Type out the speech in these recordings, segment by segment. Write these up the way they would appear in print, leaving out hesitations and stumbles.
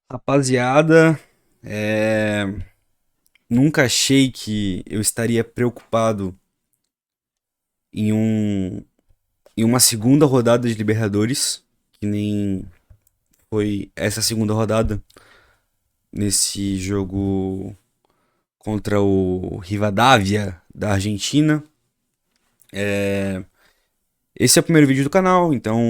Rapaziada, nunca achei que eu estaria preocupado em em uma segunda rodada de Libertadores, que nem foi essa segunda rodada nesse jogo contra o Rivadavia da Argentina. Esse é o primeiro vídeo do canal, então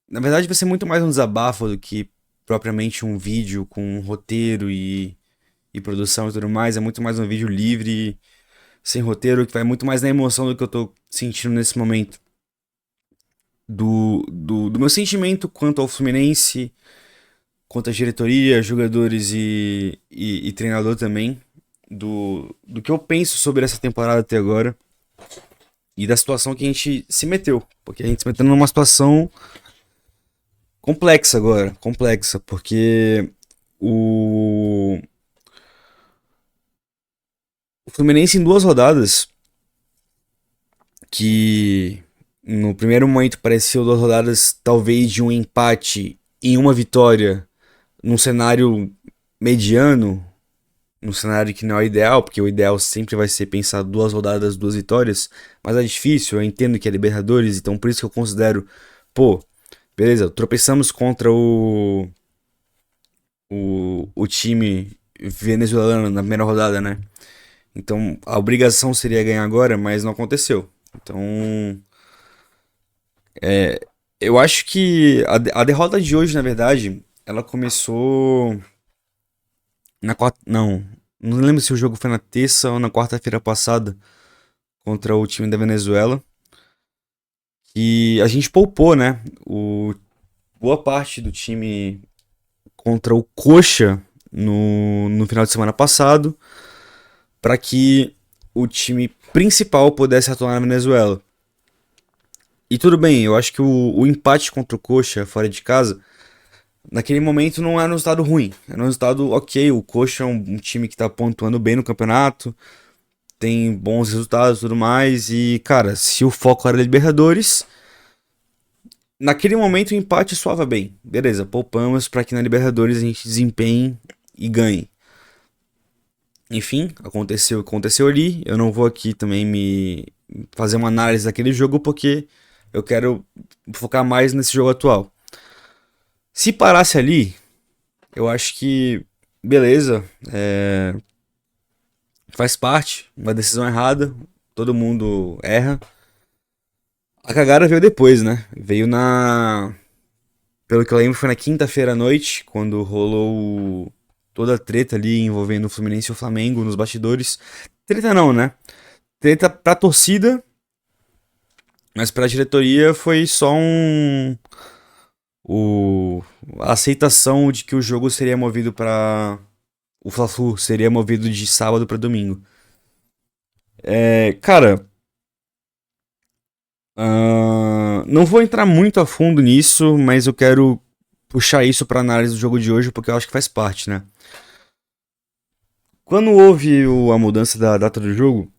na verdade vai ser muito mais um desabafo do que propriamente um vídeo com um roteiro e produção e tudo mais. É muito mais um vídeo livre sem roteiro, que vai muito mais na emoção do que eu tô sentindo nesse momento. Do meu sentimento quanto ao Fluminense, quanto à diretoria, jogadores e treinador também. Do que eu penso sobre essa temporada até agora. E da situação que a gente se meteu. Porque a gente se meteu numa situação complexa agora. Complexa, porque o, o Fluminense em duas rodadas que no primeiro momento pareceu duas rodadas talvez de um empate em uma vitória num cenário mediano, num cenário que não é o ideal, porque o ideal sempre vai ser pensar duas rodadas, duas vitórias, mas é difícil, eu entendo que é Libertadores, então por isso que eu considero, pô, beleza, tropeçamos contra o time venezuelano na primeira rodada, né? Então a obrigação seria ganhar agora, mas não aconteceu. Então eu acho que a derrota de hoje, na verdade, ela começou na quarta. Não lembro se o jogo foi na terça ou na quarta-feira passada contra o time da Venezuela. E a gente poupou, né? Boa parte do time contra o Coxa no final de semana passado, para que o time principal pudesse atuar na Venezuela. E tudo bem, eu acho que o empate contra o Coxa fora de casa naquele momento não era um resultado ruim. Era um resultado ok. O Coxa é um time que tá pontuando bem no campeonato, tem bons resultados e tudo mais. E, cara, se o foco era Libertadores, naquele momento o empate soava bem. Beleza, poupamos para que na Libertadores a gente desempenhe e ganhe. Enfim, aconteceu ali. Eu não vou aqui também me fazer uma análise daquele jogo porque eu quero focar mais nesse jogo atual. Se parasse ali, eu acho que beleza, faz parte, uma decisão errada, todo mundo erra. A cagada veio depois, né? Veio pelo que eu lembro, foi na quinta-feira à noite, quando rolou toda a treta ali envolvendo o Fluminense e o Flamengo nos bastidores. Treta não, né? Treta pra torcida, mas pra diretoria foi só o, a aceitação de que o jogo seria movido pra. O Fla-Flu seria movido de sábado pra domingo. Cara, não vou entrar muito a fundo nisso, mas eu quero puxar isso pra análise do jogo de hoje porque eu acho que faz parte, né? Quando houve a mudança da data do jogo,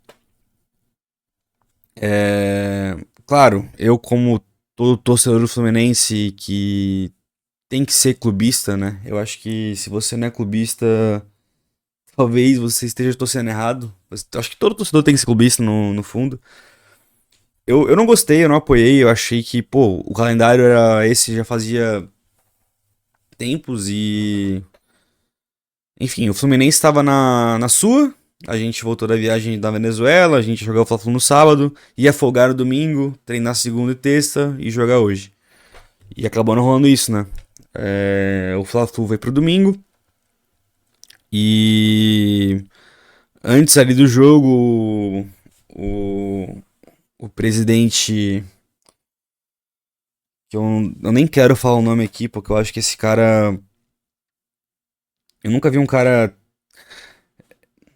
claro, eu como todo torcedor do Fluminense que tem que ser clubista, né? Eu acho que se você não é clubista, talvez você esteja torcendo errado. Eu acho que todo torcedor tem que ser clubista no fundo. Eu não gostei, eu não apoiei, eu achei que, pô, o calendário era esse, já fazia tempos e. Enfim, o Fluminense estava na sua, a gente voltou da viagem da Venezuela, a gente jogou o Fla-Flu no sábado, ia folgar no domingo, treinar segunda e terça e jogar hoje. E acabou não rolando isso, né? O Fla-Flu foi pro domingo e antes ali do jogo, o presidente, que eu nem quero falar o nome aqui, porque eu acho que esse cara. Eu nunca vi um cara.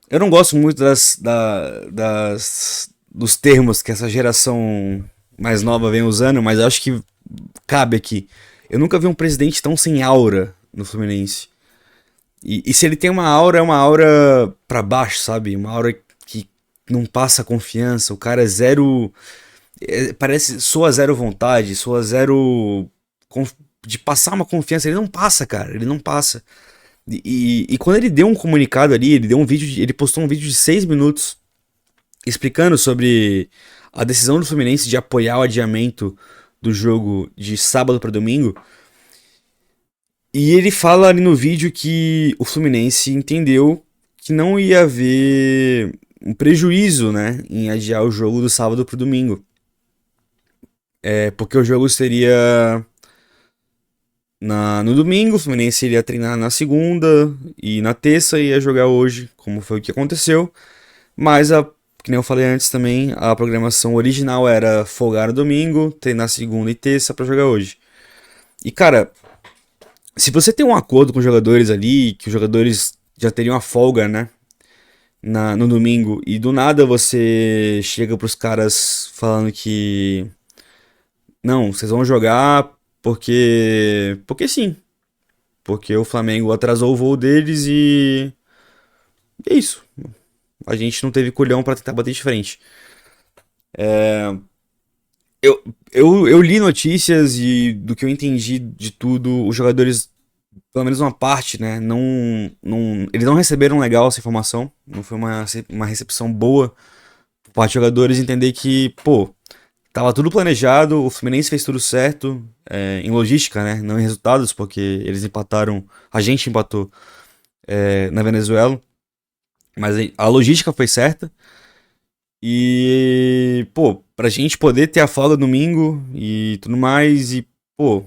Eu não gosto muito dos termos que essa geração mais nova vem usando, mas eu acho que cabe aqui. Eu nunca vi um presidente tão sem aura no Fluminense. E se ele tem uma aura, é uma aura pra baixo, sabe? Uma aura que não passa confiança. O cara é zero. Parece. Soa zero vontade, soa zero de passar uma confiança. Ele não passa, cara. Ele não passa. E quando ele deu um comunicado ali, ele deu um vídeo, ele postou um vídeo de 6 minutos explicando sobre a decisão do Fluminense de apoiar o adiamento do jogo de sábado para domingo. E ele fala ali no vídeo que o Fluminense entendeu que não ia haver um prejuízo, né, em adiar o jogo do sábado pro domingo. Porque o jogo seria no domingo, o Fluminense iria treinar na segunda e na terça ia jogar hoje, como foi o que aconteceu. Mas, que nem eu falei antes também, a programação original era folgar no domingo, treinar segunda e terça pra jogar hoje. E cara, se você tem um acordo com os jogadores ali, que os jogadores já teriam a folga, né? No domingo, e do nada você chega pros caras falando que não, vocês vão jogar porque sim, porque o Flamengo atrasou o voo deles e é isso. A gente não teve culhão pra tentar bater de frente. Eu li notícias e do que eu entendi de tudo, os jogadores, pelo menos uma parte, né, eles não receberam legal essa informação, não foi uma recepção boa por parte dos jogadores entender que, pô, tava tudo planejado, o Fluminense fez tudo certo, em logística, né, não em resultados, porque eles empataram, a gente empatou na Venezuela, mas a logística foi certa. E, pô, pra gente poder ter a folga domingo e tudo mais, e, pô,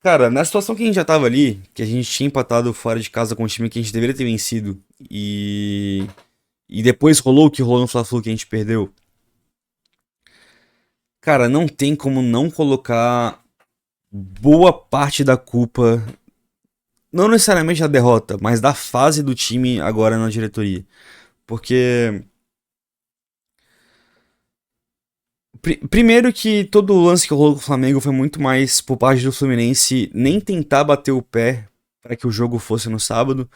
cara, na situação que a gente já tava ali, que a gente tinha empatado fora de casa com um time que a gente deveria ter vencido, e depois rolou o que rolou no Fla-Flu que a gente perdeu, cara, não tem como não colocar boa parte da culpa, não necessariamente da derrota, mas da fase do time agora na diretoria. Porque primeiro que todo o lance que rolou com o Flamengo foi muito mais por parte do Fluminense nem tentar bater o pé para que o jogo fosse no sábado.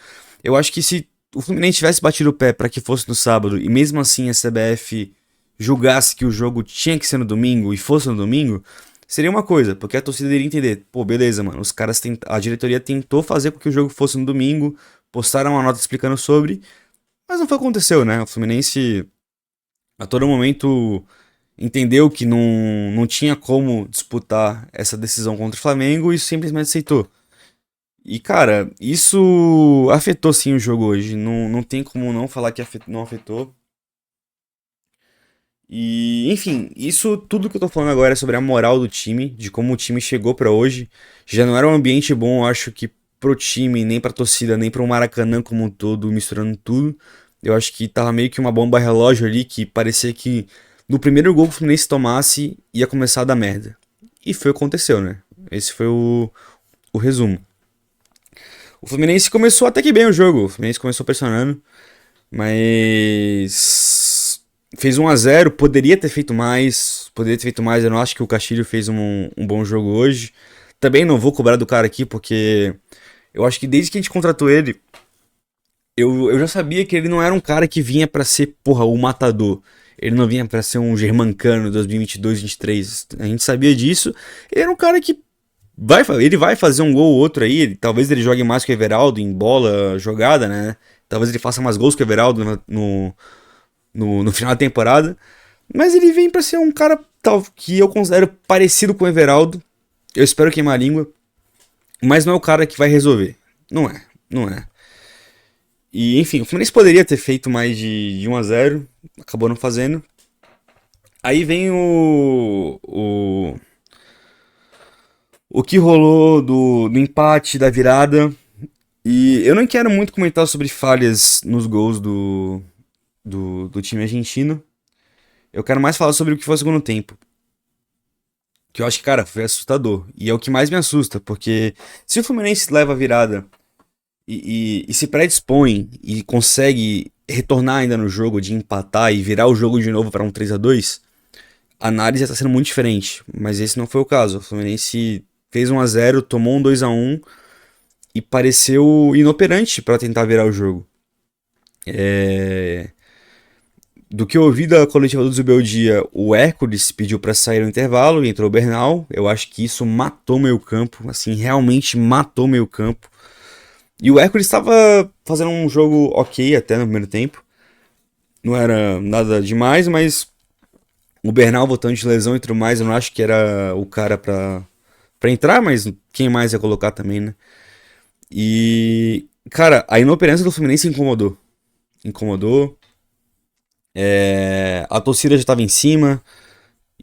Eu acho que se o Fluminense tivesse batido o pé para que fosse no sábado e mesmo assim a CBF julgasse que o jogo tinha que ser no domingo e fosse no domingo, seria uma coisa, porque a torcida iria entender, pô, beleza, mano, a diretoria tentou fazer com que o jogo fosse no domingo, postaram uma nota explicando sobre, mas não foi o que aconteceu, né? O Fluminense a todo momento entendeu que não tinha como disputar essa decisão contra o Flamengo e simplesmente aceitou. E, cara, isso afetou sim o jogo hoje. Não tem como não falar que não afetou. E, enfim, isso tudo que eu tô falando agora é sobre a moral do time, de como o time chegou pra hoje. Já não era um ambiente bom, eu acho que pro time, nem pra torcida, nem pro Maracanã como um todo, misturando tudo. Eu acho que tava meio que uma bomba relógio ali que parecia que no primeiro gol que o Fluminense tomasse ia começar a dar merda. E foi o que aconteceu, né? Esse foi o resumo. O Fluminense começou até que bem o jogo. O Fluminense começou pressionando, mas fez 1 a 0, poderia ter feito mais, eu não acho que o Castilho fez um bom jogo hoje. Também não vou cobrar do cara aqui, porque eu acho que desde que a gente contratou ele, eu já sabia que ele não era um cara que vinha pra ser, porra, o matador. Ele não vinha pra ser um Germancano 2022-23. A gente sabia disso. Ele era um cara que ele vai fazer um gol ou outro aí. Talvez ele jogue mais que o Everaldo em bola jogada, né? Talvez ele faça mais gols que o Everaldo no final da temporada. Mas ele vem pra ser um cara que eu considero parecido com o Everaldo. Eu espero queimar a língua. Mas não é o cara que vai resolver. Não é. Não é. E, enfim, o Fluminense poderia ter feito mais de 1 a 0, acabou não fazendo. Aí vem o que rolou do empate, da virada. E eu não quero muito comentar sobre falhas nos gols do time argentino. Eu quero mais falar sobre o que foi o segundo tempo. Que eu acho que, cara, foi assustador. E é o que mais me assusta, porque se o Fluminense leva a virada e se predispõe e consegue retornar ainda no jogo de empatar e virar o jogo de novo para um 3 a 2, a análise está sendo muito diferente. Mas esse não foi o caso. O Fluminense fez 1 a 0, tomou um 2 a 1 e pareceu inoperante para tentar virar o jogo. Do que eu ouvi da coletiva do Zubeldia, o Hércules pediu pra sair no intervalo e entrou o Bernal. Eu acho que isso matou meu campo, assim, realmente matou meu campo. E o Hércules estava fazendo um jogo ok até no primeiro tempo. Não era nada demais, mas o Bernal voltando de lesão e tudo mais, eu não acho que era o cara pra entrar, mas quem mais ia colocar também, né? E, cara, a inoperância do Fluminense incomodou. Incomodou. A torcida já tava em cima.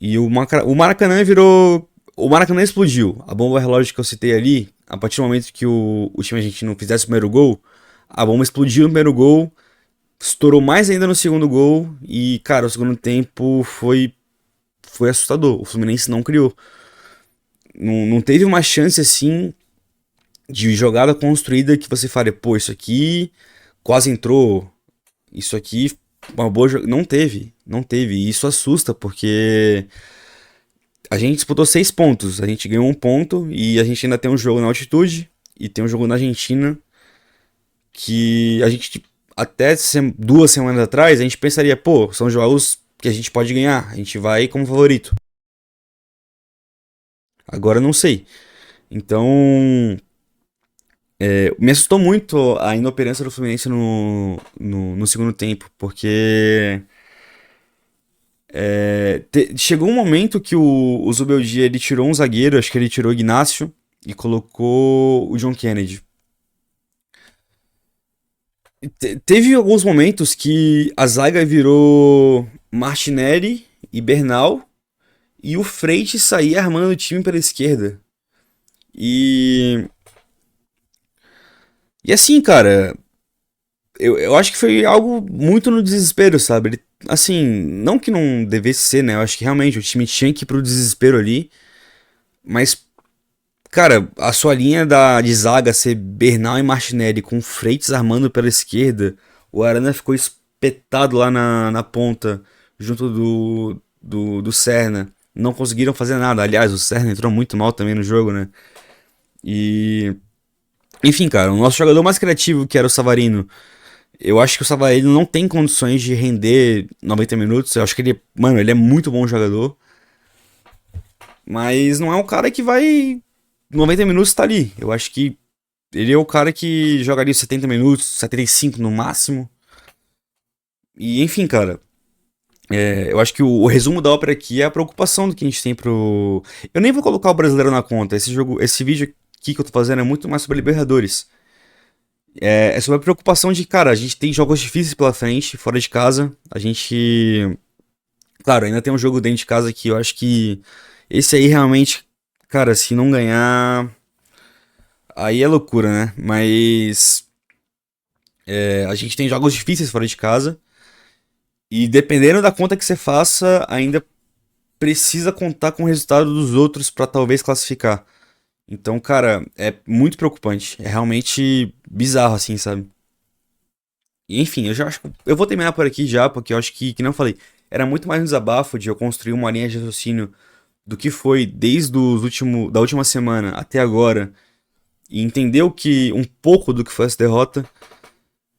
E o Maracanã virou. O Maracanã explodiu. A bomba relógio que eu citei ali, a partir do momento que o time argentino fizesse o primeiro gol, a bomba explodiu no primeiro gol, estourou mais ainda no segundo gol. E, cara, o segundo tempo foi assustador. O Fluminense não criou. Não teve uma chance assim de jogada construída que você fale, pô, isso aqui quase entrou. Isso aqui, uma boa jogada. Não teve. Não teve. E isso assusta, porque a gente disputou 6 pontos. A gente ganhou um ponto e a gente ainda tem um jogo na altitude e tem um jogo na Argentina que a gente, até 2 semanas atrás, a gente pensaria, pô, são jogos que a gente pode ganhar. A gente vai como favorito. Agora não sei. Então, me assustou muito a inoperância do Fluminense no segundo tempo, porque chegou um momento que o Zubeldia ele tirou um zagueiro, acho que ele tirou o Ignacio e colocou o John Kennedy. Teve alguns momentos que a zaga virou Martinelli e Bernal e o Freitas saía armando o time pela esquerda. E, e assim, cara, eu acho que foi algo muito no desespero, sabe? Assim, não que não devesse ser, né? Eu acho que realmente o time tinha que ir pro desespero ali. Mas, cara, a sua linha de zaga ser Bernal e Martinelli com Freitas armando pela esquerda, o Arana ficou espetado lá na ponta, junto do Serna. Não conseguiram fazer nada. Aliás, o Serna entrou muito mal também no jogo, né? E. Enfim, cara, o nosso jogador mais criativo, que era o Savarino, eu acho que o Savarino não tem condições de render 90 minutos. Eu acho que ele, mano, ele é muito bom jogador. Mas não é um cara que vai 90 minutos tá ali. Eu acho que ele é o cara que jogaria 70 minutos, 75 no máximo. E enfim, cara. Eu acho que o resumo da ópera aqui é a preocupação do que a gente tem pro. Eu nem vou colocar o brasileiro na conta. Esse vídeo aqui que eu tô fazendo é muito mais sobre Libertadores. É sobre a preocupação de, cara, a gente tem jogos difíceis pela frente, fora de casa. A gente. Claro, ainda tem um jogo dentro de casa que eu acho que esse aí realmente, cara, se não ganhar. Aí é loucura, né? Mas a gente tem jogos difíceis fora de casa. E dependendo da conta que você faça, ainda precisa contar com o resultado dos outros pra talvez classificar. Então, cara, é muito preocupante. É realmente bizarro, assim, sabe? E, enfim, eu já acho que eu vou terminar por aqui já, porque eu acho que não falei, era muito mais um desabafo de eu construir uma linha de raciocínio do que foi desde da última semana até agora e entender um pouco do que foi essa derrota,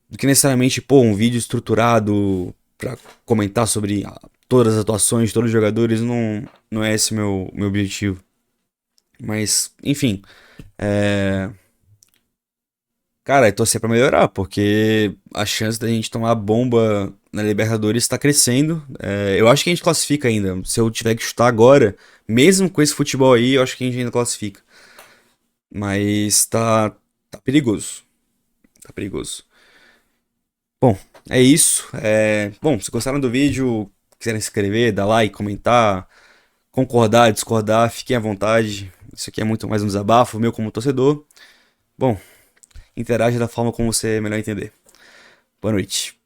do que necessariamente, pô, um vídeo estruturado pra comentar sobre todas as atuações de todos os jogadores, não é esse meu objetivo. Mas, enfim, é... cara, é torcer pra melhorar, porque a chance da gente tomar bomba na Libertadores tá crescendo. Eu acho que a gente classifica ainda. Se eu tiver que chutar agora, mesmo com esse futebol aí, eu acho que a gente ainda classifica. Mas tá perigoso. Tá perigoso. Bom, é isso. Bom, se gostaram do vídeo, quiserem se inscrever, dar like, comentar, concordar, discordar, fiquem à vontade. Isso aqui é muito mais um desabafo meu como torcedor. Bom, interaja da forma como você melhor entender. Boa noite.